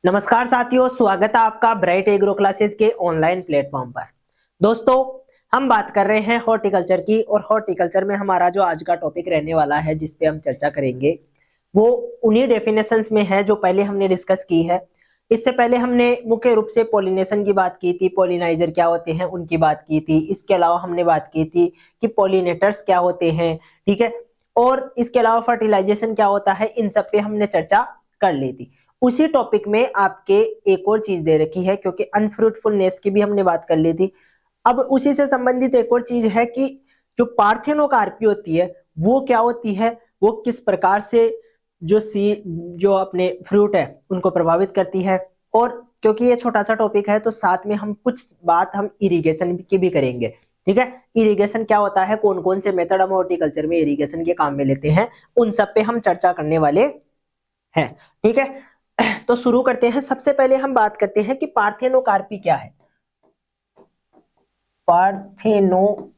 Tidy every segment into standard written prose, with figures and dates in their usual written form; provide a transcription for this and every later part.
नमस्कार साथियों, स्वागत है आपका ब्राइट एग्रो क्लासेस के ऑनलाइन प्लेटफॉर्म पर। दोस्तों, हम बात कर रहे हैं हॉर्टिकल्चर की और हॉर्टिकल्चर में हमारा जो आज का टॉपिक रहने वाला है जिस पे हम चर्चा करेंगे वो उन्हीं डेफिनेशंस में है जो पहले हमने डिस्कस की है। इससे पहले हमने मुख्य रूप से पॉलिनेशन की बात की थी, पॉलिनाइजर क्या होते हैं उनकी बात की थी। इसके अलावा हमने बात की थी कि पॉलिनेटर्स क्या होते हैं, ठीक है। और इसके अलावा फर्टिलाइजेशन क्या होता है, इन सब पे हमने चर्चा कर ली थी। उसी टॉपिक में आपके एक और चीज दे रखी है, क्योंकि अनफ्रूटफुलनेस की भी हमने बात कर ली थी। अब उसी से संबंधित एक और चीज है कि जो पार्थेनोकार्पी होती है वो क्या होती है, वो किस प्रकार से जो जो अपने फ्रूट है उनको प्रभावित करती है। और क्योंकि ये छोटा सा टॉपिक है तो साथ में हम कुछ बात हम इरिगेशन की भी करेंगे, ठीक है। इरिगेशन क्या होता है, कौन कौन से मेथड हम हॉर्टिकल्चर में इरिगेशन के काम में लेते हैं, उन सब पे हम चर्चा करने वाले हैं, ठीक है। तो शुरू करते हैं। सबसे पहले हम बात करते हैं कि पार्थेनोकार्पी क्या है। पार्थेनोकार्पी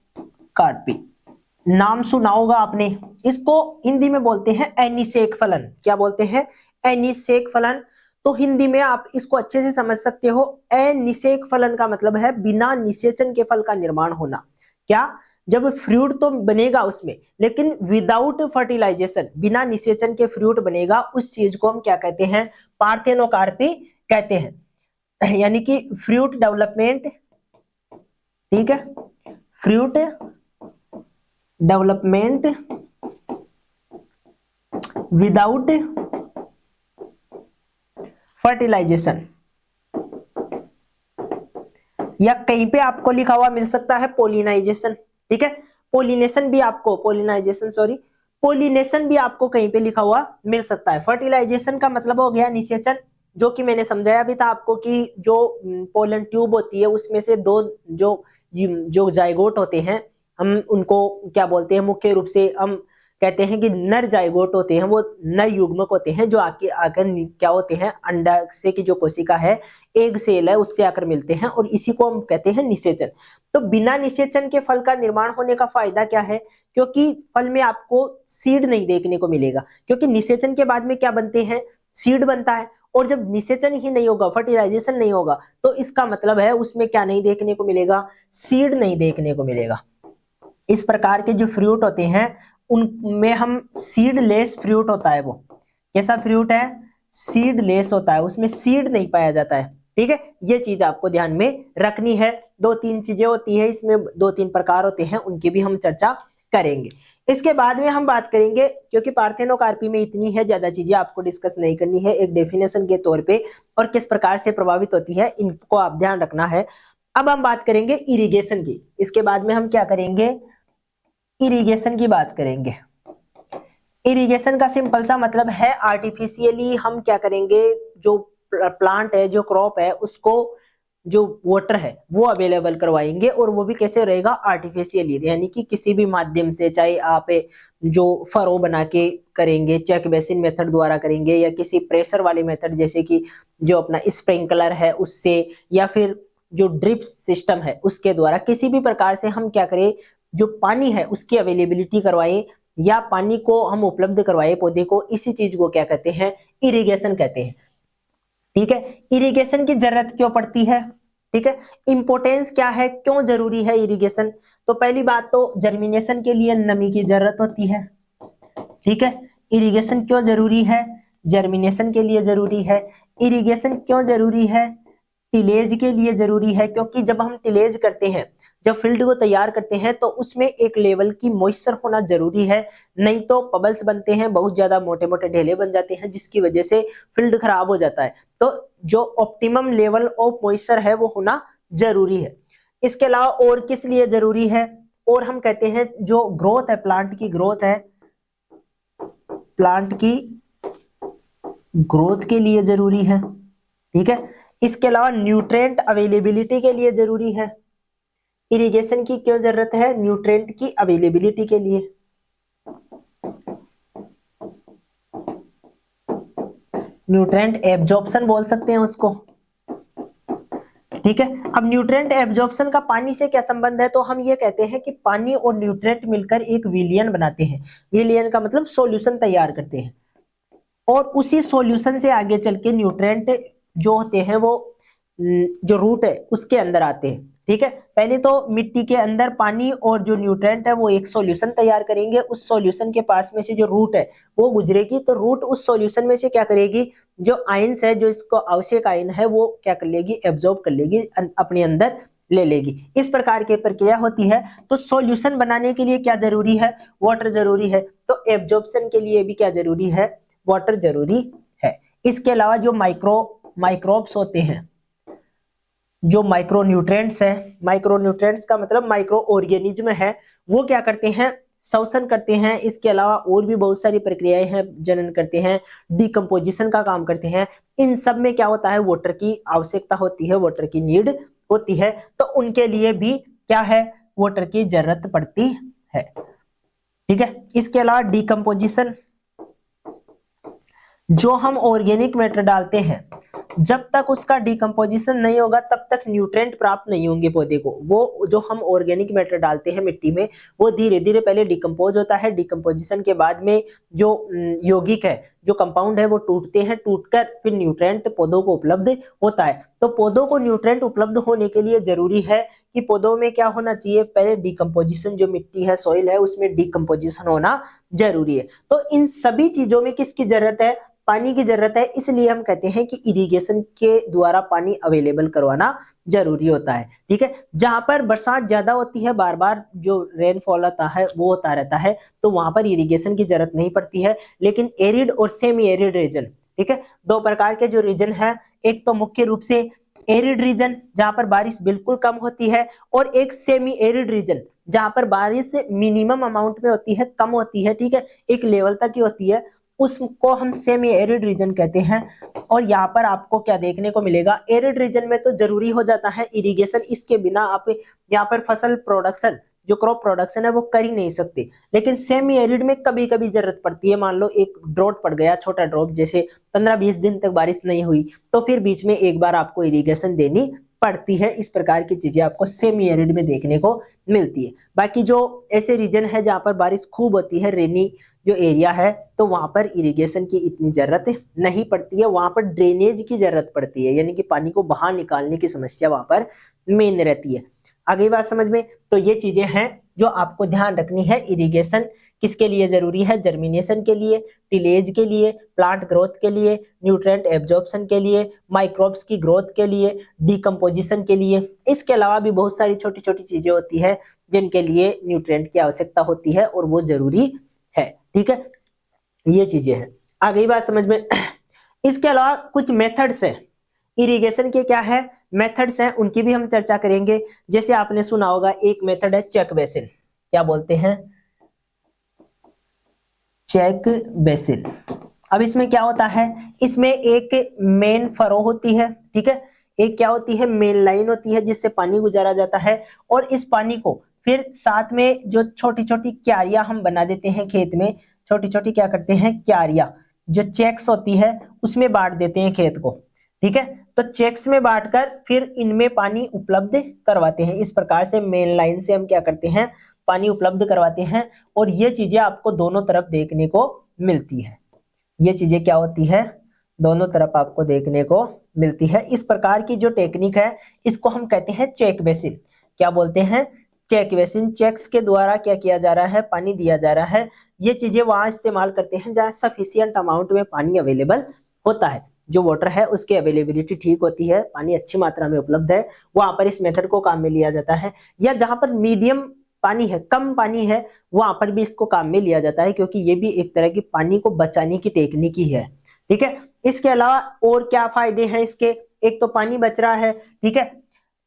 नाम सुना होगा आपने। इसको हिंदी में बोलते हैं एनिसेक फलन। क्या बोलते हैं? एनिसेक फलन। तो हिंदी में आप इसको अच्छे से समझ सकते हो। एनिसेक फलन का मतलब है बिना निषेचन के फल का निर्माण होना। क्या? जब फ्रूट तो बनेगा उसमें, लेकिन विदाउट फर्टिलाइजेशन, बिना निषेचन के फ्रूट बनेगा, उस चीज को हम क्या कहते हैं? पार्थेनोकार्पी कहते हैं। यानी कि फ्रूट डेवलपमेंट, ठीक है, फ्रूट डेवलपमेंट विदाउट फर्टिलाइजेशन, या कहीं पे आपको लिखा हुआ मिल सकता है पोलिनाइजेशन, ठीक है। पोलिनेशन भी आपको, पोलिनाइजेशन सॉरी, पोलिनेशन भी आपको कहीं पे लिखा हुआ मिल सकता है। फर्टिलाइजेशन का मतलब हो गया निषेचन, जो कि मैंने समझाया भी था आपको कि जो पोलन ट्यूब होती है उसमें से दो जो जो जाइगोट होते हैं, हम उनको क्या बोलते हैं, मुख्य रूप से हम कहते हैं कि नर जाइगोट होते हैं, वो नर युग्मक होते हैं जो आके आकर क्या होते हैं, अंडाशय की जो कोशिका है, एग सेल है, उससे आकर मिलते हैं, और इसी को हम कहते हैं निषेचन। तो बिना निषेचन के फल का निर्माण होने का फायदा क्या है? क्योंकि फल में आपको सीड नहीं देखने को मिलेगा, क्योंकि निषेचन के बाद में क्या बनते हैं? सीड बनता है। और जब निषेचन ही नहीं होगा, फर्टिलाइजेशन नहीं होगा, तो इसका मतलब है उसमें क्या नहीं देखने को मिलेगा? सीड नहीं देखने को मिलेगा। इस प्रकार के जो फ्रूट होते हैं उनमें हम सीडलेस फ्रूट होता है, वो कैसा फ्रूट है? सीडलेस होता है, उसमें सीड नहीं पाया जाता है, ठीक है। ये चीज आपको ध्यान में रखनी है। दो तीन चीजें होती है इसमें, दो तीन प्रकार होते हैं, उनकी भी हम चर्चा करेंगे। इसके बाद में हम बात करेंगे, क्योंकि पार्थेनोकार्पी में इतनी है, ज्यादा चीजें आपको डिस्कस नहीं करनी है, एक डेफिनेशन के तौर पे और किस प्रकार से प्रभावित होती है इनको आप ध्यान रखना है। अब हम बात करेंगे इरिगेशन की। इसके बाद में हम क्या करेंगे? इरिगेशन की बात करेंगे। इरिगेशन का सिंपल सा मतलब है आर्टिफिशियली हम क्या करेंगे, जो प्लांट है, जो क्रॉप है, उसको जो वाटर है वो अवेलेबल करवाएंगे, और वो भी कैसे रहेगा? आर्टिफिशियली, यानी कि किसी भी माध्यम से, चाहे आप जो फरो बना के करेंगे, चेक बेसिन मेथड द्वारा करेंगे, या किसी प्रेशर वाले मेथड जैसे कि जो अपना स्प्रिंकलर है उससे, या फिर जो ड्रिप सिस्टम है उसके द्वारा, किसी भी प्रकार से हम क्या करें, जो पानी है उसकी अवेलेबिलिटी करवाए, या पानी को हम उपलब्ध करवाए पौधे को, इसी चीज को क्या कहते हैं? इरिगेशन कहते हैं, ठीक है। इरिगेशन की जरूरत क्यों पड़ती है, ठीक है, इंपोर्टेंस क्या है, क्यों जरूरी है इरिगेशन? तो पहली बात तो जर्मिनेशन के लिए नमी की जरूरत होती है, ठीक है। इरिगेशन क्यों जरूरी है? जर्मिनेशन के लिए जरूरी है। इरिगेशन क्यों जरूरी है? टिलेज के लिए जरूरी है, क्योंकि जब हम टिलेज करते हैं, जब फील्ड को तैयार करते हैं, तो उसमें एक लेवल की मॉइस्चर होना जरूरी है, नहीं तो पबल्स बनते हैं, बहुत ज्यादा मोटे मोटे ढेले बन जाते हैं, जिसकी वजह से फील्ड खराब हो जाता है। तो जो ऑप्टिमम लेवल ऑफ मॉइस्चर है वो होना जरूरी है। इसके अलावा और किस लिए जरूरी है? और हम कहते हैं जो ग्रोथ है, प्लांट की ग्रोथ है, प्लांट की ग्रोथ के लिए जरूरी है, ठीक है। इसके अलावा न्यूट्रिएंट अवेलेबिलिटी के लिए जरूरी है। इरिगेशन की क्यों जरूरत है? न्यूट्रिएंट की अवेलेबिलिटी के लिए। न्यूट्रिएंट एब्जॉर्प्शन बोल सकते हैं उसको, ठीक है। अब न्यूट्रिएंट एब्जॉर्प्शन का पानी से क्या संबंध है? तो हम ये कहते हैं कि पानी और न्यूट्रिएंट मिलकर एक विलियन बनाते हैं। विलियन का मतलब सॉल्यूशन तैयार करते हैं, और उसी सॉल्यूशन से आगे चल के न्यूट्रिएंट जो होते हैं वो जो रूट है उसके अंदर आते हैं। ठीक है, पहले तो मिट्टी के अंदर पानी और जो न्यूट्रेंट है वो एक सॉल्यूशन तैयार करेंगे, उस सॉल्यूशन के पास में से जो रूट है वो गुजरेगी, तो रूट उस सॉल्यूशन में से क्या करेगी, जो आयंस है, जो इसको आवश्यक आयन है वो क्या कर लेगी, एब्जॉर्ब कर लेगी, अपने अंदर ले लेगी। इस प्रकार की प्रक्रिया होती है। तो सॉल्यूशन बनाने के लिए क्या जरूरी है, वाटर जरूरी है, तो एब्जॉर्प्शन के लिए भी क्या जरूरी है, वाटर जरूरी है। इसके अलावा जो माइक्रोब्स होते हैं, जो माइक्रो न्यूट्रिएंट्स है, माइक्रो न्यूट्रिएंट्स का मतलब माइक्रो ऑर्गेनिज्म है, वो क्या करते हैं, शोषण करते हैं। इसके अलावा और भी बहुत सारी प्रक्रियाएं हैं, जनन करते हैं, डिकम्पोजिशन का काम करते हैं। इन सब में क्या होता है, वाटर की आवश्यकता होती है, वाटर की नीड होती है, तो उनके लिए भी क्या है, वाटर की जरूरत पड़ती है। ठीक है, इसके अलावा डिकम्पोजिशन, जो हम ऑर्गेनिक मैटर डालते हैं, जब तक उसका डिकम्पोजिशन नहीं होगा तब तक न्यूट्रिएंट प्राप्त नहीं होंगे पौधे को। वो जो हम ऑर्गेनिक मैटर डालते हैं मिट्टी में, वो धीरे धीरे पहले डिकम्पोज होता है, डिकम्पोजिशन के बाद में जो यौगिक है, जो कंपाउंड है, वो टूटते हैं, टूटकर फिर न्यूट्रिएंट पौधों को उपलब्ध होता है। तो पौधों को न्यूट्रिएंट उपलब्ध होने के लिए जरूरी है कि पौधों में क्या होना चाहिए, पहले डिकम्पोजिशन, जो मिट्टी है, सॉइल है, उसमें डिकम्पोजिशन होना जरूरी है। तो इन सभी चीजों में किसकी जरूरत है, पानी की जरूरत है। इसलिए हम कहते हैं कि इरिगेशन के द्वारा पानी अवेलेबल करवाना जरूरी होता है। ठीक है, जहां पर बरसात ज्यादा होती है, बार बार जो रेनफॉल आता है वो होता रहता है, तो वहां पर इरिगेशन की जरूरत नहीं पड़ती है। लेकिन एरिड और सेमी एरिड रीजन, ठीक है, दो प्रकार के जो रीजन है, एक तो मुख्य रूप से एरिड रीजन जहां पर बारिश बिल्कुल कम होती है, और एक सेमी एरिड रीजन जहां पर बारिश मिनिमम अमाउंट में होती है, कम होती है। ठीक है, एक लेवल तक की होती है, उसको हम सेमी एरिड रीजन कहते हैं। और यहाँ पर आपको क्या देखने को मिलेगा, एरिड रीजन में तो जरूरी हो जाता है इरिगेशन, इसके बिना आप यहाँ पर फसल प्रोडक्शन, जो क्रॉप प्रोडक्शन है, वो कर ही नहीं सकते। लेकिन सेमी एरिड में कभी कभी जरूरत पड़ती है, मान लो एक ड्रॉट पड़ गया, छोटा ड्रॉप, जैसे 15-20 दिन तक बारिश नहीं हुई, तो फिर बीच में एक बार आपको इरिगेशन देनी पड़ती है। इस प्रकार की चीजें आपको सेमी एरिड में देखने को मिलती है। बाकी जो ऐसे रीजन है जहां पर बारिश खूब होती है, रेनी जो एरिया है, तो वहां पर इरिगेशन की इतनी जरूरत नहीं पड़ती है, वहां पर ड्रेनेज की जरूरत पड़ती है, यानी कि पानी को बाहर निकालने की समस्या वहां पर मेन रहती है। आगे बात समझ में, तो ये चीजें हैं जो आपको ध्यान रखनी है। इरिगेशन किसके लिए जरूरी है, जर्मिनेशन के लिए, टिलेज के लिए, प्लांट ग्रोथ के लिए, न्यूट्रिएंट एब्जॉर्प्शन के लिए, माइक्रोब्स की ग्रोथ के लिए, डिकम्पोजिशन के लिए। इसके अलावा भी बहुत सारी छोटी छोटी चीजें होती है जिनके लिए न्यूट्रिएंट की आवश्यकता होती है और वो जरूरी है। ठीक है, ये चीजें हैं। आ गई बात समझ में। इसके अलावा कुछ मेथड्स हैं इरिगेशन के, क्या है, मेथड्स हैं, उनकी भी हम चर्चा करेंगे। जैसे आपने सुना होगा, एक मेथड है चेक बेसिन, क्या बोलते हैं, चेक बेसिन। अब इसमें क्या होता है, इसमें एक मेन फरो होती है, ठीक है, एक क्या होती है, मेन लाइन होती है जिससे पानी गुजारा जाता है, और इस पानी को फिर साथ में जो छोटी छोटी क्यारियां हम बना देते हैं खेत में, छोटी छोटी क्या करते हैं, क्यारियां, जो चेक्स होती है उसमें बांट देते हैं खेत को। ठीक है, तो चेक्स में बांटकर फिर इनमें पानी उपलब्ध करवाते हैं। इस प्रकार से मेन लाइन से हम क्या करते हैं, पानी उपलब्ध करवाते हैं। और ये चीजें आपको दोनों तरफ देखने को मिलती है, ये चीजें क्या होती है, दोनों तरफ आपको देखने को मिलती है। इस प्रकार की जो टेक्निक है, इसको हम कहते हैं चेक बेसिन। क्या बोलते हैं, चेक बेसिन। चेक्स के द्वारा क्या किया जा रहा है, पानी दिया जा रहा है। ये चीजें वहां इस्तेमाल करते हैं जहां सफिशियंट अमाउंट में पानी अवेलेबल होता है, जो वाटर है उसकी अवेलेबिलिटी ठीक होती है, पानी अच्छी मात्रा में उपलब्ध है, वहां पर इस मेथड को काम में लिया जाता है। या जहां पर मीडियम पानी है, कम पानी है, वहां पर भी इसको काम में लिया जाता है, क्योंकि ये भी एक तरह की पानी को बचाने की टेक्निक ही है। ठीक है, इसके अलावा और क्या फायदे हैं इसके, एक तो पानी बच रहा है। ठीक है,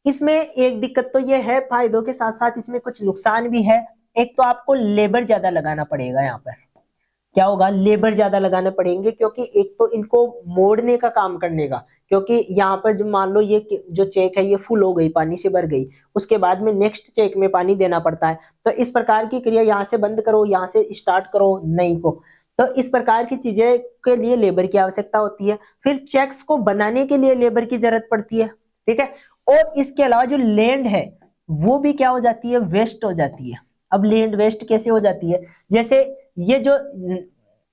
इसमें एक दिक्कत तो ये है, फायदों के साथ साथ इसमें कुछ नुकसान भी है। एक तो आपको लेबर ज्यादा लगाना पड़ेगा, यहाँ पर क्या होगा, लेबर ज्यादा लगाने पड़ेंगे, क्योंकि एक तो इनको मोड़ने का काम करने का, क्योंकि यहाँ पर जो मान लो ये जो चेक है ये फुल हो गई, पानी से भर गई, उसके बाद में नेक्स्ट चेक में पानी देना पड़ता है। तो इस प्रकार की क्रिया, यहाँ से बंद करो, यहाँ से स्टार्ट करो, नहीं को, तो इस प्रकार की चीजें के लिए लेबर की आवश्यकता होती है। फिर चेक्स को बनाने के लिए लेबर की जरूरत पड़ती है। ठीक है, और इसके अलावा जो लैंड है वो भी क्या हो जाती है, वेस्ट हो जाती है। अब लैंड वेस्ट कैसे हो जाती है, जैसे ये जो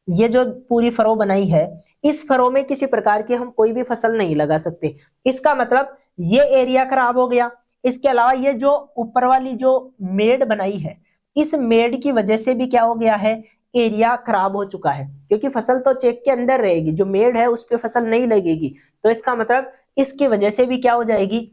ये जो पूरी फरो बनाई है, इस फरो में किसी प्रकार की हम कोई भी फसल नहीं लगा सकते। इसका मतलब ये एरिया खराब हो गया। इसके अलावा ये जो ऊपर वाली जो मेड बनाई है, इस मेड की वजह से भी क्या हो गया है, एरिया खराब हो चुका है, क्योंकि फसल तो चेक के अंदर रहेगी, जो मेड है उस पर फसल नहीं लगेगी। तो इसका मतलब इसकी वजह से भी क्या हो जाएगी,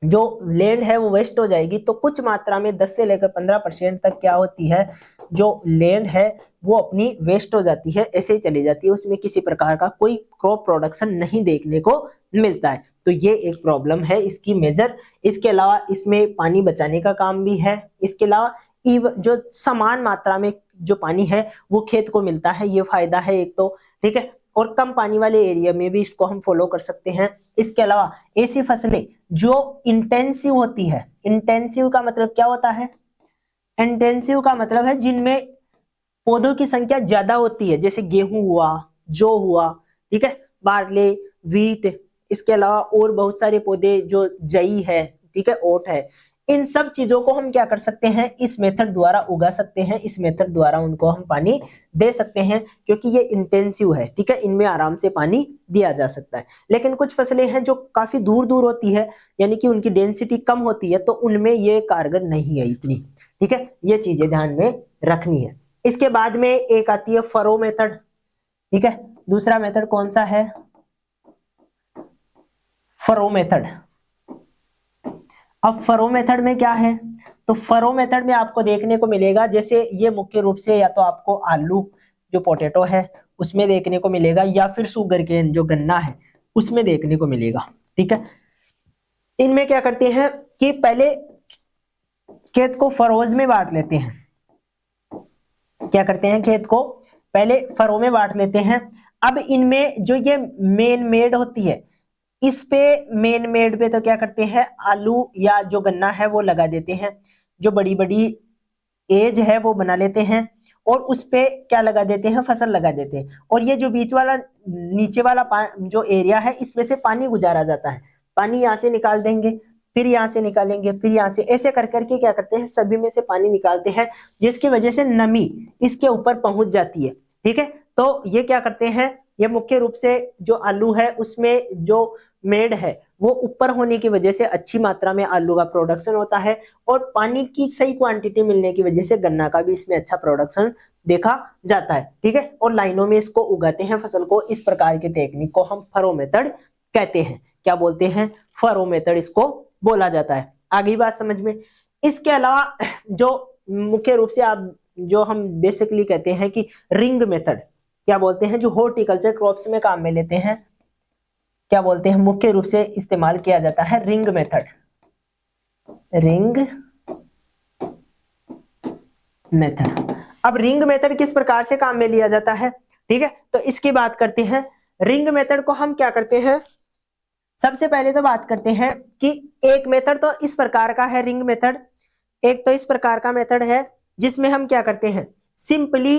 जो लैंड है वो वेस्ट हो जाएगी। तो कुछ मात्रा में 10 से लेकर 15% तक क्या होती है, जो लैंड है वो अपनी वेस्ट हो जाती है, ऐसे ही चली जाती है, उसमें किसी प्रकार का कोई क्रॉप प्रोडक्शन नहीं देखने को मिलता है। तो ये एक प्रॉब्लम है इसकी मेजर। इसके अलावा इसमें पानी बचाने का काम भी है। इसके अलावा जो समान मात्रा में जो पानी है वो खेत को मिलता है, ये फायदा है एक तो, ठीक है। और कम पानी वाले एरिया में भी इसको हम फॉलो कर सकते हैं। इसके अलावा ऐसी फसलें जो इंटेंसिव होती है, इंटेंसिव का मतलब क्या होता है, इंटेंसिव का मतलब है जिनमें पौधों की संख्या ज्यादा होती है, जैसे गेहूं हुआ, जौ हुआ, ठीक है, बार्ले, व्हीट, इसके अलावा और बहुत सारे पौधे जो जई है, ठीक है, ओट है। इन सब चीजों को हम क्या कर सकते हैं, इस मेथड द्वारा उगा सकते हैं, इस मेथड द्वारा उनको हम पानी दे सकते हैं, क्योंकि ये इंटेंसिव है, ठीक है, इनमें आराम से पानी दिया जा सकता है। लेकिन कुछ फसलें हैं जो काफी दूर दूर होती है, यानी कि उनकी डेंसिटी कम होती है, तो उनमें ये कारगर नहीं है इतनी, ठीक है, ये चीजें ध्यान में रखनी है। इसके बाद में एक आती है फरो मेथड, ठीक है। दूसरा मेथड कौन सा है, फरो मेथड। अब फरो मेथड में क्या है, तो फरो मेथड में आपको देखने को मिलेगा, जैसे ये मुख्य रूप से या तो आपको आलू जो पोटैटो है उसमें देखने को मिलेगा, या फिर शुगर केन जो गन्ना है उसमें देखने को मिलेगा, ठीक है। इनमें क्या करते हैं कि पहले खेत को फरोज में बांट लेते हैं, क्या करते हैं, खेत को पहले फरो में बांट लेते हैं। अब इनमें जो ये मेन मेड होती है, इस पे मेन मेड पे तो क्या करते हैं, आलू या जो गन्ना है वो लगा देते हैं, जो बड़ी बड़ी एज है वो बना लेते हैं, और उस पे क्या लगा देते हैं, फसल लगा देते हैं। और ये जो बीच वाला नीचे वाला जो एरिया है, इसमें से पानी गुजारा जाता है, पानी यहाँ से निकाल देंगे, फिर यहाँ से निकालेंगे, फिर यहाँ से, ऐसे कर करके क्या करते हैं, सभी में से पानी निकालते हैं, जिसकी वजह से नमी इसके ऊपर पहुंच जाती है, ठीक है। तो ये क्या करते हैं, ये मुख्य रूप से जो आलू है उसमें जो मेड है वो ऊपर होने की वजह से अच्छी मात्रा में आलू का प्रोडक्शन होता है, और पानी की सही क्वांटिटी मिलने की वजह से गन्ना का भी इसमें अच्छा प्रोडक्शन देखा जाता है, ठीक है। और लाइनों में इसको उगाते हैं फसल को। इस प्रकार की टेक्निक को हम फरो मेथड कहते हैं। क्या बोलते हैं, फरो मेथड इसको बोला जाता है। आगे बात समझ में। इसके अलावा जो मुख्य रूप से आप जो हम बेसिकली कहते हैं कि रिंग मेथड, क्या बोलते हैं, जो हॉर्टिकल्चर क्रॉप्स में काम में लेते हैं, क्या बोलते हैं, मुख्य रूप से इस्तेमाल किया जाता है रिंग मेथड, रिंग मेथड। अब रिंग मेथड किस प्रकार से काम में लिया जाता है, ठीक है, तो इसकी बात करते हैं। रिंग मेथड को हम क्या करते हैं, सबसे पहले तो बात करते हैं कि एक मेथड तो इस प्रकार का है रिंग मेथड, एक तो इस प्रकार का मेथड है जिसमें हम क्या करते हैं, सिंपली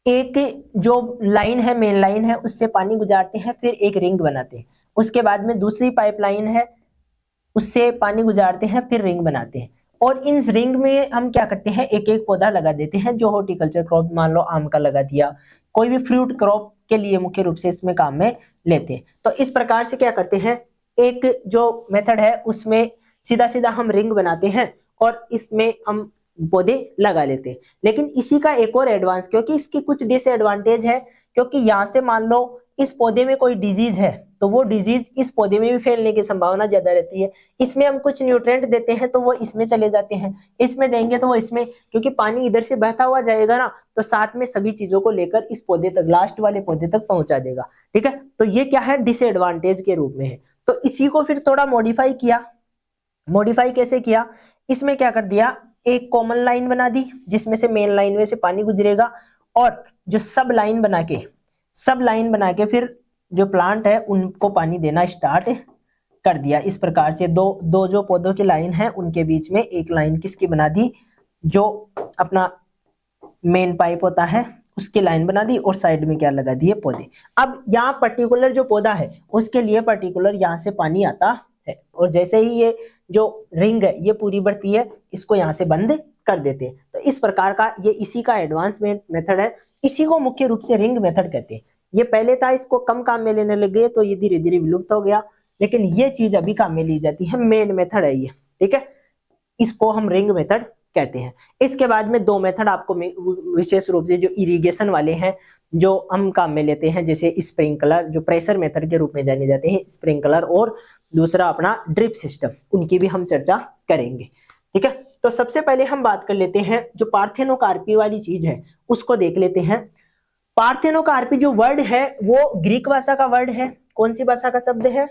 एक जो लाइन है, मेन लाइन है, उससे पानी गुजारते हैं, फिर एक रिंग बनाते हैं, उसके बाद में दूसरी पाइपलाइन है उससे पानी गुजारते हैं, फिर रिंग बनाते हैं, और इन रिंग में हम क्या करते हैं, एक एक पौधा लगा देते हैं, जो हॉर्टिकल्चर क्रॉप, मान लो आम का लगा दिया, कोई भी फ्रूट क्रॉप के लिए मुख्य रूप से इसमें काम में लेते हैं। तो इस प्रकार से क्या करते हैं, एक जो मेथड है उसमें सीधा सीधा हम रिंग बनाते हैं और इसमें हम पौधे लगा लेते हैं। लेकिन इसी का एक और एडवांस, क्योंकि इसकी कुछ डिसएडवांटेज है, क्योंकि यहाँ से मान लो इस पौधे में कोई डिजीज है तो वो डिजीज इस पौधे में भी फैलने की संभावना ज्यादा रहती है। इसमें हम कुछ न्यूट्रिएंट देते हैं तो वो इसमें चले जाते हैं, इसमें देंगे तो वो इसमें, क्योंकि पानी इधर से बहता हुआ जाएगा ना, तो साथ में सभी चीजों को लेकर इस पौधे तक, लास्ट वाले पौधे तक पहुंचा देगा, ठीक है। तो ये क्या है, डिसएडवांटेज के रूप में है। तो इसी को फिर थोड़ा मॉडिफाई किया। मॉडिफाई कैसे किया, इसमें क्या कर दिया, एक कॉमन लाइन बना दी जिसमें से मेन लाइन में से पानी गुजरेगा, और जो सब लाइन बना के फिर जो प्लांट है उनको पानी देना स्टार्ट कर दिया। इस प्रकार से दो जो पौधों की लाइन है उनके बीच में एक लाइन किसकी बना दी, जो अपना मेन पाइप होता है उसकी लाइन बना दी, और साइड में क्या लगा दिए, पौधे। अब यहाँ पर्टिकुलर जो पौधा है उसके लिए पर्टिकुलर यहाँ से पानी आता है, और जैसे ही ये जो रिंग है ये पूरी बढ़ती है, इसको यहाँ से बंद कर देते हैं। तो इस प्रकार का ये इसी का एडवांस मेथड है। इसी को मुख्य रूप से रिंग मेथड कहते हैं। ये पहले था, इसको कम काम में लेने लगे तो ये धीरे धीरे विलुप्त हो गया, लेकिन ये चीज अभी काम में ली जाती है, मेन मेथड है ये, ठीक है, इसको हम रिंग मेथड कहते हैं। इसके बाद में दो मेथड आपको विशेष रूप से जो इरिगेशन वाले हैं जो हम काम में लेते हैं, जैसे स्प्रिंकलर, जो प्रेशर मेथड के रूप में जाने जाते हैं, स्प्रिंकलर, और दूसरा अपना ड्रिप सिस्टम, उनकी भी हम चर्चा करेंगे, ठीक है। तो सबसे पहले हम बात कर लेते हैं जो पार्थेनोकार्पी वाली चीज है उसको देख लेते हैं। पार्थेनोकार्पी जो वर्ड है वो ग्रीक भाषा का वर्ड है। कौन सी भाषा का शब्द है?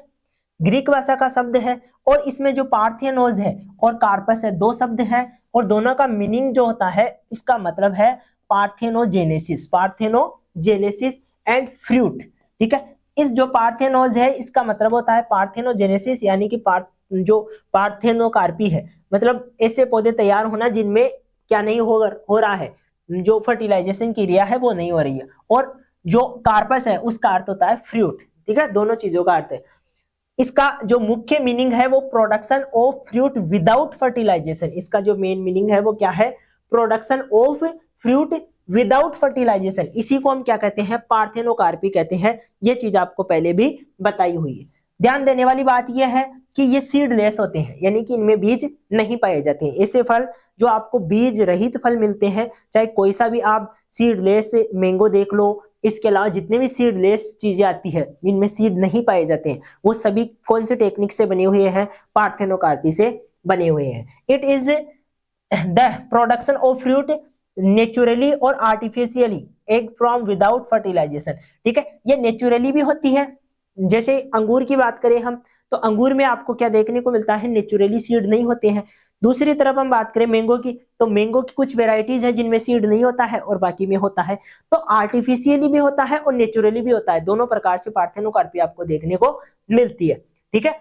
ग्रीक भाषा का शब्द है। और इसमें जो पार्थेनोस है और कार्पस है, दो शब्द है, और दोनों का मीनिंग जो होता है, इसका मतलब है पार्थेनोजेनेसिस, पार्थेनोजेनेसिस एंड फ्रूट, ठीक है। इस जो पार्थेनोस है इसका मतलब होता है पार्थेनोजेनेसिस, यानी कि जो पार्थेनोकार्पी है, मतलब ऐसे पौधे तैयार होना जिनमें क्या नहीं हो रहा है, जो फर्टिलाइजेशन की क्रिया है वो नहीं हो रही है। और जो कार्पस है उसका अर्थ होता है फ्रूट, ठीक है, दोनों चीजों का अर्थ है। इसका जो मुख्य मीनिंग है वो production of fruit without fertilisation, इसका जो मेन मीनिंग है वो क्या है? Production of fruit without fertilisation, इसी को हम क्या कहते हैं? पार्थेनोकार्पी कहते हैं। ये चीज आपको पहले भी बताई हुई है। ध्यान देने वाली बात यह है कि ये सीडलेस होते हैं, यानी कि इनमें बीज नहीं पाए जाते हैं। ऐसे फल जो आपको बीज रहित फल मिलते हैं, चाहे कोई सा भी आप सीडलेस मैंगो देख लो, इसके अलावा जितने भी सीडलेस चीजें आती है जिनमें सीड नहीं पाए जाते हैं, वो सभी कौन से टेक्निक से बने हुए हैं? पार्थेनोकार्पी से बने हुए हैं। It is the production of fruit naturally और artificially egg from without fertilisation, ठीक है। ये नेचुरली भी होती है, जैसे अंगूर की बात करें हम, तो अंगूर में आपको क्या देखने को मिलता है? नेचुरली सीड नहीं होते हैं। दूसरी तरफ हम बात करें मैंगो की, तो मैंगो की कुछ वेराइटीज है जिनमें सीड नहीं होता है और बाकी में होता है। तो आर्टिफिशियली भी होता है और नेचुरली भी होता है, दोनों प्रकार से पार्थेनोकार्पी आपको देखने को मिलती है, ठीक है।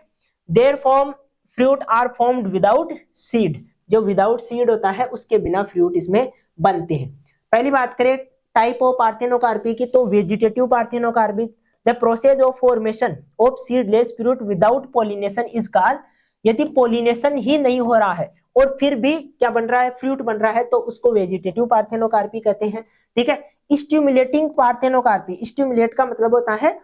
There form fruit are formed without seed, जो विदाउट सीड होता है उसके बिना फ्रूट इसमें बनते हैं। पहली बात करें टाइप ऑफ पार्थेनोकार्पी की, तो vegetative parthenocarpy, the process of formation of seedless fruit without pollination is called, यदि पोलिनेशन ही नहीं हो रहा है और फिर भी क्या बन रहा है? फ्रूट बन रहा है, तो उसको वेजिटेटिव पार्थेनोकार्पी कहते हैं, ठीक है। स्टिमुलेटिंग पार्थेनोकार्पी, स्टिमुलेट का मतलब होता है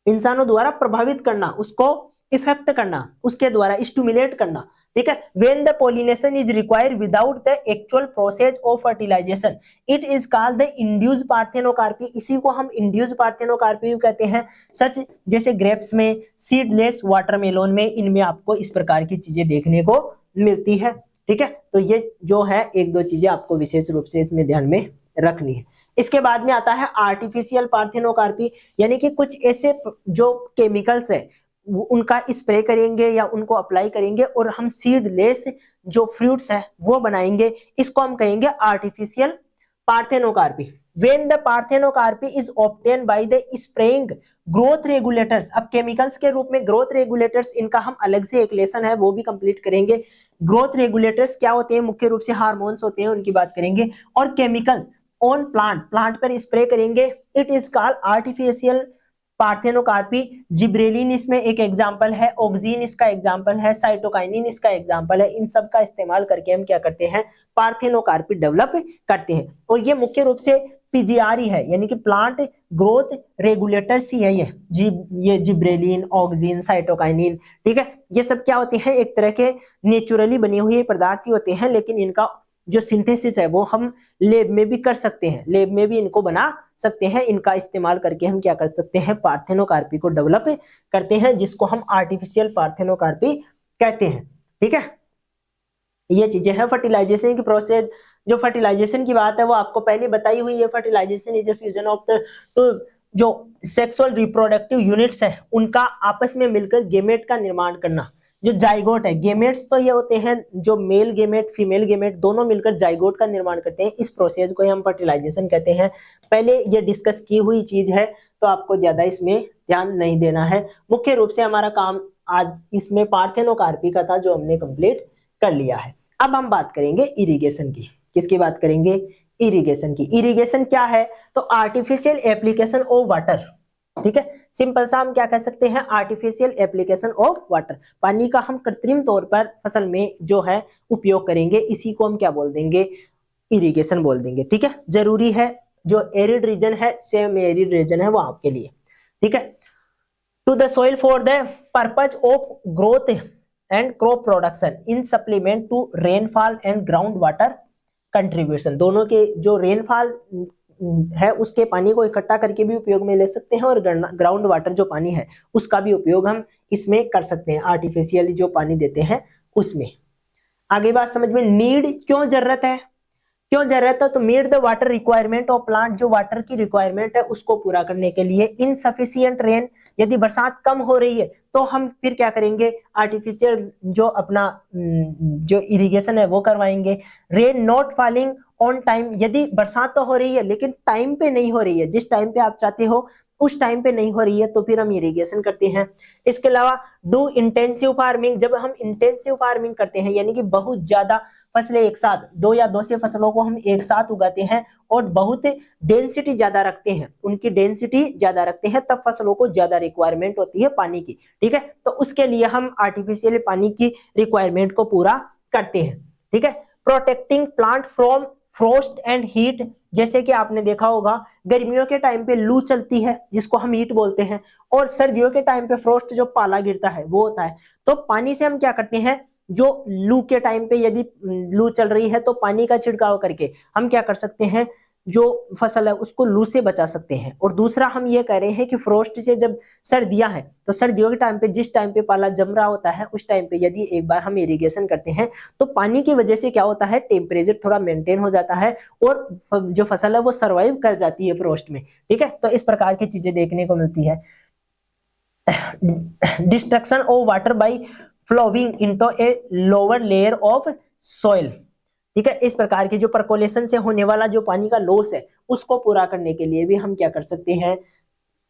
इंसानों द्वारा प्रभावित करना, उसको इफेक्ट करना, उसके द्वारा स्टिमुलेट करना, ठीक है। When the pollination is required without the actual process of fertilization it is called the induced parthenocarpy, इसी को हम इंड्यूस्ड पार्थेनोकार्पी कहते हैं। सच जैसे ग्रेप्स में, सीडलेस वाटरमेलोन में, इनमें आपको इस प्रकार की चीजें देखने को मिलती है, ठीक है। तो ये जो है एक दो चीजें आपको विशेष रूप से इसमें ध्यान में रखनी है। इसके बाद में आता है आर्टिफिशियल पार्थेनोकार्पी, यानी कि कुछ ऐसे जो केमिकल्स है उनका स्प्रे करेंगे या उनको अप्लाई करेंगे और हम सीडलेस जो फ्रूट्स है वो बनाएंगे, इसको हम कहेंगे artificial parthenocarpy. When the parthenocarpy is obtain by the spraying growth regulators, अब केमिकल्स के रूप में ग्रोथ रेगुलेटर्स, इनका हम अलग से एक लेसन है वो भी कंप्लीट करेंगे। ग्रोथ रेगुलेटर्स क्या होते हैं? मुख्य रूप से हार्मोन्स होते हैं, उनकी बात करेंगे। और केमिकल्स ऑन प्लांट पर स्प्रे करेंगे, it is called artificial parthenocarpy. Gibberellin इसमें एक एग्जांपल है, ऑक्सीन इसका एग्जांपल है, साइटोकाइनिन इसका एग्जांपल है। इन सब का इस्तेमाल करके हम क्या करते हैं? पार्थेनोकार्पी डेवलप करते हैं। और ये मुख्य रूप से पीजीआर है, यानी कि प्लांट ग्रोथ रेगुलेटर्स ही है ये जिब्रेलिन, ऑक्सीन, साइटोकाइनिन, ठीक है। ये सब क्या होते हैं? एक तरह के नेचुरली बने हुए पदार्थ ही होते हैं, लेकिन इनका जो सिंथेसिस है वो हम लैब में भी कर सकते हैं, लैब में भी इनको बना सकते हैं। इनका इस्तेमाल करके हम क्या कर सकते हैं? पार्थेनोकार्पी को डेवलप करते हैं, जिसको हम आर्टिफिशियल पार्थेनोकार्पी कहते हैं, ठीक है। ये चीजें हैं फर्टिलाइजेशन की प्रोसेस। जो फर्टिलाइजेशन की बात है वो आपको पहले बताई हुई है। Fertilization is a fusion of the, तो जो सेक्सुअल रिप्रोडक्टिव यूनिट्स है उनका आपस में मिलकर गेमेट का निर्माण करना। जो जाइगोट है, गेमेट्स तो ये होते हैं जो मेल गेमेट, फीमेल गेमेट दोनों मिलकर जाइगोट का निर्माण करते हैं। इस प्रोसेस को हम फर्टिलाइजेशन कहते हैं। पहले ये डिस्कस की हुई चीज है, तो आपको ज्यादा इसमें ध्यान नहीं देना है। मुख्य रूप से हमारा काम आज इसमें पार्थेनोकार्पी का था, जो हमने कंप्लीट कर लिया है। अब हम बात करेंगे इरिगेशन की। किसकी बात करेंगे? इरिगेशन की। इरिगेशन क्या है? तो आर्टिफिशियल एप्लीकेशन ऑफ वाटर, ठीक है। सिंपल सा हम क्या कह सकते हैं? आर्टिफिशियल एप्लीकेशन ऑफ वाटर, पानी का हम कृत्रिम तौर पर फसल में जो है उपयोग करेंगे, इसी को हम क्या बोल देंगे? इरिगेशन बोल देंगे, ठीक है। जरूरी है जो एरिड रीजन है, सेम एरिड रीजन है वो आपके लिए, ठीक है। To the soil for the purpose of growth and crop production in supplement to rainfall and ground water contribution. दोनों के जो रेनफॉल है उसके पानी को इकट्ठा करके भी उपयोग में ले सकते हैं, और ग्राउंड वाटर जो पानी है उसका भी उपयोग हम इसमें कर सकते हैं, आर्टिफिशियली जो पानी देते हैं उसमें। आगे बात समझ में, नीड क्यों जरूरत है, क्यों जरूरत है, तो meet the water requirement of plant, जो वाटर की रिक्वायरमेंट है उसको पूरा करने के लिए। इनसफिशिएंट रेन, यदि बरसात कम हो रही है तो हम फिर क्या करेंगे, आर्टिफिशियल जो अपना जो इरिगेशन है वो करवाएंगे। Rain not falling on time, यदि बरसात तो हो रही है लेकिन टाइम पे नहीं हो रही है, जिस टाइम पे आप चाहते हो उस टाइम पे नहीं हो रही है, तो फिर हम इरिगेशन करते हैं। इसके अलावा डू इंटेंसिव फार्मिंग, जब हम इंटेंसिव फार्मिंग करते हैं यानी कि बहुत ज्यादा फसलें एक साथ, दो या दो से फसलों को हम एक साथ उगाते हैं और बहुत डेंसिटी ज्यादा रखते हैं, उनकी डेंसिटी ज्यादा रखते हैं, तब फसलों को ज्यादा रिक्वायरमेंट होती है पानी की, ठीक है। तो उसके लिए हम आर्टिफिशियल पानी की रिक्वायरमेंट को पूरा करते हैं, ठीक है। Protecting plant from frost and heat, जैसे कि आपने देखा होगा गर्मियों के टाइम पे लू चलती है जिसको हम हीट बोलते हैं, और सर्दियों के टाइम पे फ्रोस्ट जो पाला गिरता है वो होता है। तो पानी से हम क्या करते हैं, जो लू के टाइम पे यदि लू चल रही है तो पानी का छिड़काव करके हम क्या कर सकते हैं, जो फसल है उसको लू से बचा सकते हैं। और दूसरा हम ये कह रहे हैं कि फ्रोस्ट से जब सर्दियां हैं तो सर्दियों के टाइम पे जिस टाइम पे पाला जम रहा होता है उस टाइम पे यदि एक बार हम इरिगेशन करते हैं तो पानी की वजह से क्या होता है, टेम्परेचर थोड़ा मेंटेन हो जाता है और जो फसल है वो सर्वाइव कर जाती है फ्रोस्ट में, ठीक है। तो इस प्रकार की चीजें देखने को मिलती है। Destruction of water by flowing into a lower layer of soil, ठीक है। इस प्रकार की जो परकोलेशन से होने वाला जो पानी का लॉस है उसको पूरा करने के लिए भी हम क्या कर सकते हैं,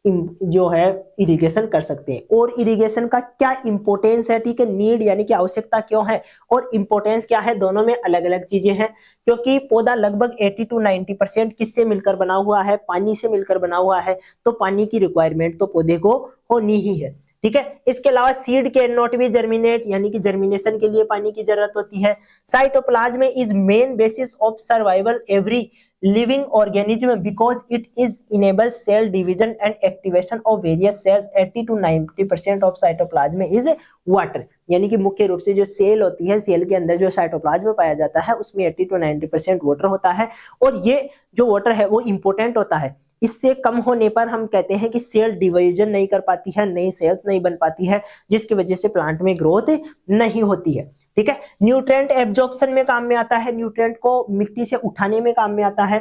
जो है इरिगेशन कर सकते हैं। और इरिगेशन का क्या इंपॉर्टेंस है, ठीक है, नीड यानी कि आवश्यकता क्यों है और इंपॉर्टेंस क्या है, दोनों में अलग अलग चीजें हैं। क्योंकि पौधा लगभग 80 to 90% किससे मिलकर बना हुआ है, पानी से मिलकर बना हुआ है, तो पानी की रिक्वायरमेंट तो पौधे को होनी ही है, ठीक है। इसके अलावा seed can not be germinate, यानी कि जर्मिनेशन के लिए पानी की जरूरत होती है। Cytoplasm is main basis of survival every living organism because it is enables cell division and activation of various cells। 80 to 90% of cytoplasm is water, यानी कि मुख्य रूप से जो सेल होती है, सेल के अंदर जो साइटोप्लाज्म पाया जाता है उसमें 80 to 90% वाटर होता है। और ये जो वाटर है वो इंपॉर्टेंट होता है, इससे कम होने पर हम कहते हैं कि सेल डिवीजन नहीं कर पाती है, नई सेल्स नहीं बन पाती है, जिसकी वजह से प्लांट में ग्रोथ नहीं होती है, ठीक है। न्यूट्रिएंट एब्जॉर्प्शन में काम में आता है, न्यूट्रिएंट को मिट्टी से उठाने में काम में आता है।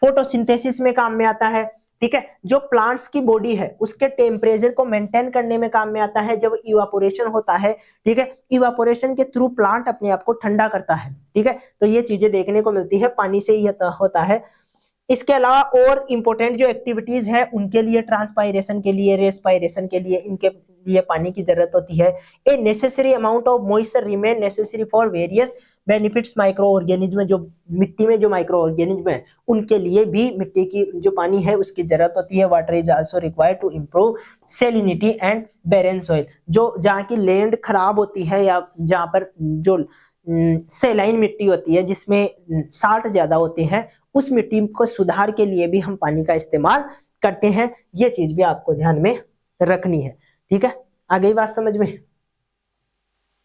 फोटोसिंथेसिस में काम में आता है, ठीक है। जो प्लांट्स की बॉडी है उसके टेम्परेचर को मेंटेन करने में काम में आता है। जब इवापोरेशन होता है, ठीक है, इवापोरेशन के थ्रू प्लांट अपने आप को ठंडा करता है, ठीक है। तो ये चीजें देखने को मिलती है, पानी से ही होता है। इसके अलावा और इंपॉर्टेंट जो एक्टिविटीज है उनके लिए, ट्रांसपायरेशन के लिए, रेस्पायरेशन के लिए, इनके लिए पानी की जरूरत होती है। A necessary amount of moisture remain necessary for various benefits micro organism, जो मिट्टी में जो माइक्रो ऑर्गेनिज्म है उनके लिए भी मिट्टी की जो पानी है उसकी जरूरत होती है। Water is also required to improve salinity and barren soil, जो जहाँ की लैंड खराब होती है या जहाँ पर जो सेलाइन मिट्टी होती है जिसमें साल्ट ज्यादा होते हैं, उस मिट्टी को सुधार के लिए भी हम पानी का इस्तेमाल करते हैं। ये चीज भी आपको ध्यान में रखनी है, ठीक है। आगे बात समझ में।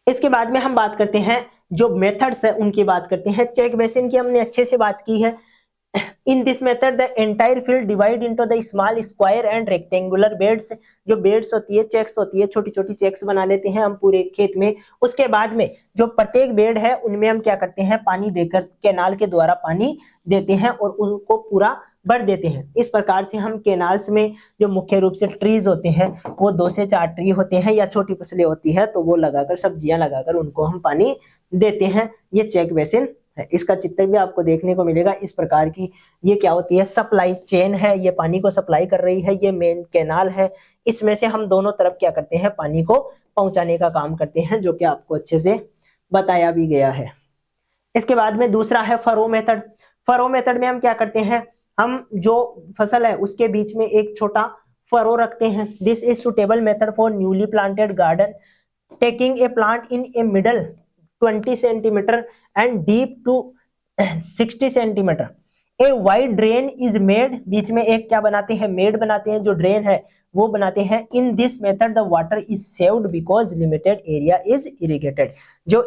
इसके बाद में हम बात करते हैं जो मेथड्स है उनकी बात करते हैं। चेक बेसिन की हमने अच्छे से बात की है। In this method the entire field divide into the small square and rectangular beds। जो बेड्स होती है, चेक्स होती है, छोटी छोटी चेक्स बना लेते हैं हम पूरे खेत में। उसके बाद में जो प्रत्येक बेड है उनमें हम क्या करते हैं, पानी देकर कैनाल के द्वारा पानी देते हैं और उनको पूरा भर देते हैं। इस प्रकार से हम कैनाल्स में जो मुख्य रूप से ट्रीज होते हैं वो 2 से 4 ट्री होते हैं या छोटी फसलें होती है तो वो लगाकर, सब्जियां लगाकर उनको हम पानी देते हैं। ये चेक बेसिन है। इसका चित्र भी आपको देखने को मिलेगा इस प्रकार की। ये क्या होती है, सप्लाई चेन है, ये पानी को सप्लाई कर रही है। ये मेन कैनाल है, इसमें से हम दोनों तरफ क्या करते हैं, पानी को पहुंचाने का काम करते हैं, जो कि आपको अच्छे से बताया भी गया है। इसके बाद में दूसरा है फरो मेथड। फरो मेथड में हम क्या करते हैं, हम जो फसल है उसके बीच में एक छोटा फरो रखते हैं। This is suitable method for newly planted garden. Taking a plant in a middle 20 centimetre and deep to 60 centimetre. A wide drain is made, बीच में एक क्या बनाते हैं, मेड बनाते हैं, जो ड्रेन है वो बनाते हैं। In this method the water is saved because limited area is irrigated. जो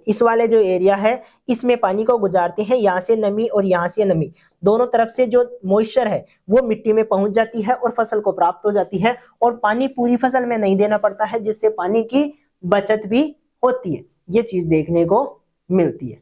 इस वाले जो एरिया है इसमें पानी को गुजारते हैं, यहाँ से नमी और यहाँ से नमी, दोनों तरफ से जो मॉइस्चर है वो मिट्टी में पहुंच जाती है और फसल को प्राप्त हो जाती है, और पानी पूरी फसल में नहीं देना पड़ता है, जिससे पानी की बचत भी होती है। ये चीज देखने को मिलती है।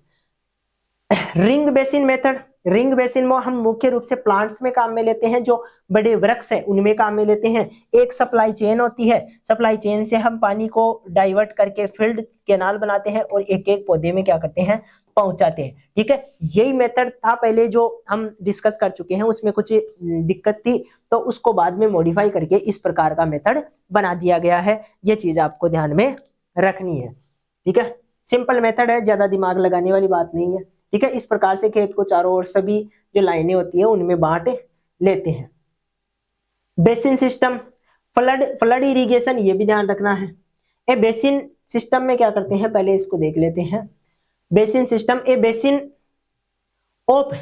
Ring basin method, ring basin में हम मुख्य रूप से प्लांट्स में काम में लेते हैं, जो बड़े वृक्ष है उनमें काम में लेते हैं। एक सप्लाई चेन होती है, सप्लाई चेन से हम पानी को डाइवर्ट करके फील्ड कैनाल बनाते हैं और एक एक पौधे में क्या करते हैं, पहुंचाते हैं। ठीक है, यही मेथड था पहले जो हम डिस्कस कर चुके हैं, उसमें कुछ दिक्कत थी तो उसको बाद में मॉडिफाई करके इस प्रकार का मेथड बना दिया गया है। ये चीज आपको ध्यान में रखनी है। ठीक है, सिंपल मेथड है, ज्यादा दिमाग लगाने वाली बात नहीं है। ठीक है, इस प्रकार से खेत को चारों ओर सभी जो लाइनें होती है उनमें बांट लेते हैं। बेसिन सिस्टम, फ्लड इरिगेशन, ये भी ध्यान रखना है। ए बेसिन सिस्टम में क्या करते हैं, पहले इसको देख लेते हैं। Basin system, A basin of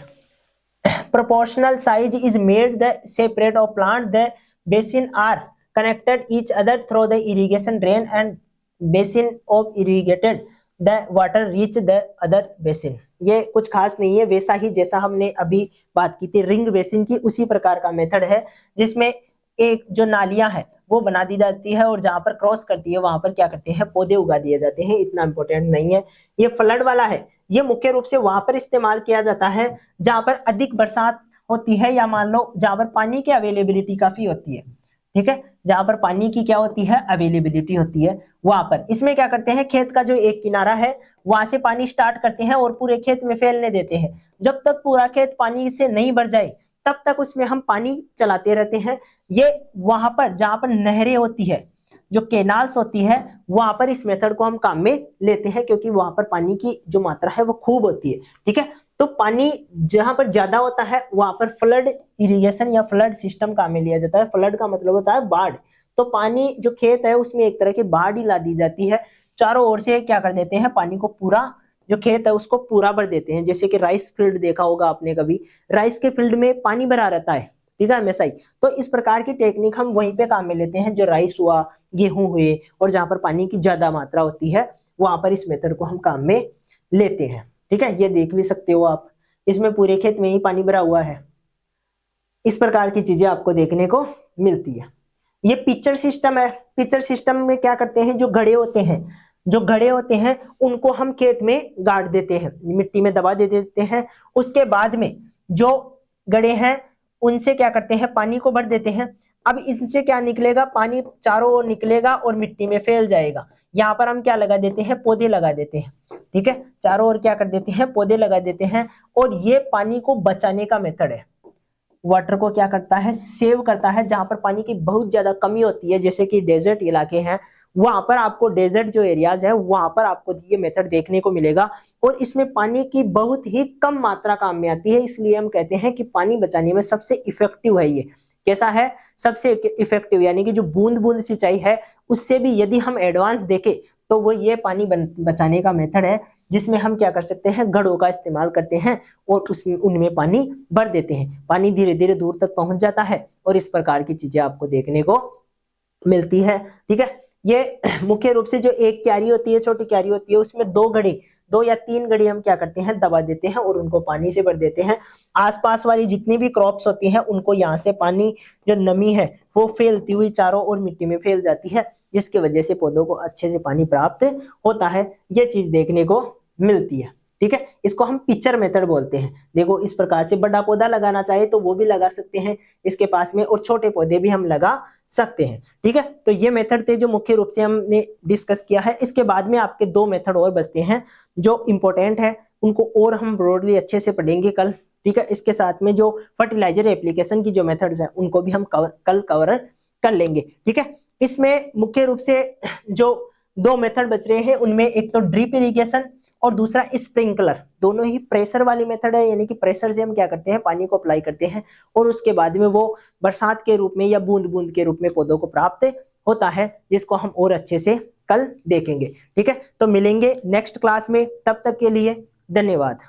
proportional size is made the separate of plant. The basin are connected each other through the irrigation drain and basin of irrigated the water reach the other basin. ये कुछ खास नहीं है, वैसा ही जैसा हमने अभी बात की थी रिंग बेसिन की, उसी प्रकार का मेथड है, जिसमें एक जो नालियां है वो बना दी जाती है और जहां पर क्रॉस करती है वहां पर क्या करते हैं, पौधे उगा दिए जाते हैं। इतना इंपॉर्टेंट नहीं है। ये फ्लड वाला है, ये मुख्य रूप से वहां पर इस्तेमाल किया जाता है जहां पर अधिक बरसात होती है, या मान लो जहां पर पानी की अवेलेबिलिटी काफी होती है। ठीक है, जहां पर पानी की क्या होती है, अवेलेबिलिटी होती है, वहां पर इसमें क्या करते हैं, खेत का जो एक किनारा है वहां से पानी स्टार्ट करते हैं और पूरे खेत में फैलने देते हैं। जब तक पूरा खेत पानी से नहीं भर जाए तब तक उसमें हम पानी चलाते रहते हैं। ये वहां पर जहां पर नहरें होती है, जो केनाल्स होती है, वहां पर इस मेथड को हम काम में लेते हैं, क्योंकि वहां पर पानी की जो मात्रा है वो खूब होती है। ठीक है, तो पानी जहां पर ज्यादा होता है वहां पर फ्लड इरिगेशन या फ्लड सिस्टम काम में लिया जाता है। फ्लड का मतलब होता है बाढ़। तो पानी जो खेत है उसमें एक तरह की बाढ़ ही ला दी जाती है, चारों ओर से क्या कर देते हैं, पानी को पूरा जो खेत है उसको पूरा भर देते हैं। जैसे कि राइस फील्ड देखा होगा आपने कभी, राइस के फील्ड में पानी भरा रहता है, ठीक है, हमेशा ही। तो इस प्रकार की टेक्निक हम वहीं पे काम में लेते हैं, जो राइस हुआ, गेहूं हुए, और जहां पर पानी की ज्यादा मात्रा होती है वहां पर इस मेथड को हम काम में लेते हैं। ठीक है, ये देख भी सकते हो आप, इसमें पूरे खेत में ही पानी भरा हुआ है। इस प्रकार की चीजें आपको देखने को मिलती है। ये पिक्चर सिस्टम है। पिक्चर सिस्टम में क्या करते हैं, जो घड़े होते हैं, जो घड़े होते हैं उनको हम खेत में गाड़ देते हैं, मिट्टी में दबा दे देते हैं। उसके बाद में जो घड़े हैं उनसे क्या करते हैं, पानी को भर देते हैं। अब इनसे क्या निकलेगा, पानी चारों ओर निकलेगा और मिट्टी में फैल जाएगा। यहाँ पर हम क्या लगा देते हैं, पौधे लगा देते हैं। ठीक है, चारों ओर क्या कर देते हैं, पौधे लगा देते हैं। और ये पानी को बचाने का मेथड है। वाटर को क्या करता है, सेव करता है। जहां पर पानी की बहुत ज्यादा कमी होती है, जैसे कि डेजर्ट इलाके हैं, वहां पर आपको, डेजर्ट जो एरियाज है वहां पर आपको ये मेथड देखने को मिलेगा। और इसमें पानी की बहुत ही कम मात्रा काम में आती है, इसलिए हम कहते हैं कि पानी बचाने में सबसे इफेक्टिव है ये। कैसा है, सबसे इफेक्टिव, यानी कि जो बूंद बूंद सिंचाई है उससे भी यदि हम एडवांस देखें तो वो ये पानी बचाने का मेथड है, जिसमें हम क्या कर सकते हैं, घड़ों का इस्तेमाल करते हैं और उसमें उनमें पानी भर देते हैं। पानी धीरे धीरे दूर तक पहुंच जाता है और इस प्रकार की चीजें आपको देखने को मिलती है। ठीक है, ये मुख्य रूप से जो एक क्यारी होती है, छोटी क्यारी होती है, उसमें दो या तीन घड़ी हम क्या करते हैं, दबा देते हैं और उनको पानी से भर देते हैं। आसपास वाली जितनी भी क्रॉप्स होती हैं उनको यहाँ से पानी, जो नमी है वो फैलती हुई चारों ओर मिट्टी में फैल जाती है, जिसकी वजह से पौधों को अच्छे से पानी प्राप्त होता है। ये चीज देखने को मिलती है। ठीक है, इसको हम पिक्चर मेथड बोलते हैं। देखो, इस प्रकार से बड़ा पौधा लगाना चाहे तो वो भी लगा सकते हैं इसके पास में, और छोटे पौधे भी हम लगा सकते हैं। ठीक है, तो ये मेथड थे जो मुख्य रूप से हमने डिस्कस किया है। इसके बाद में आपके दो मेथड और बचते हैं जो इंपॉर्टेंट है, उनको और हम ब्रॉडली अच्छे से पढ़ेंगे कल। ठीक है, इसके साथ में जो फर्टिलाइजर एप्लीकेशन की जो मेथड्स हैं उनको भी हम कल कवर कर लेंगे। ठीक है, इसमें मुख्य रूप से जो दो मेथड बच रहे हैं उनमें एक तो ड्रिप इरिगेशन और दूसरा स्प्रिंकलर। दोनों ही प्रेशर वाली मेथड है, यानी कि प्रेशर से हम क्या करते हैं, पानी को अप्लाई करते हैं और उसके बाद में वो बरसात के रूप में या बूंद बूंद के रूप में पौधों को प्राप्त होता है, जिसको हम और अच्छे से कल देखेंगे। ठीक है, तो मिलेंगे नेक्स्ट क्लास में, तब तक के लिए धन्यवाद।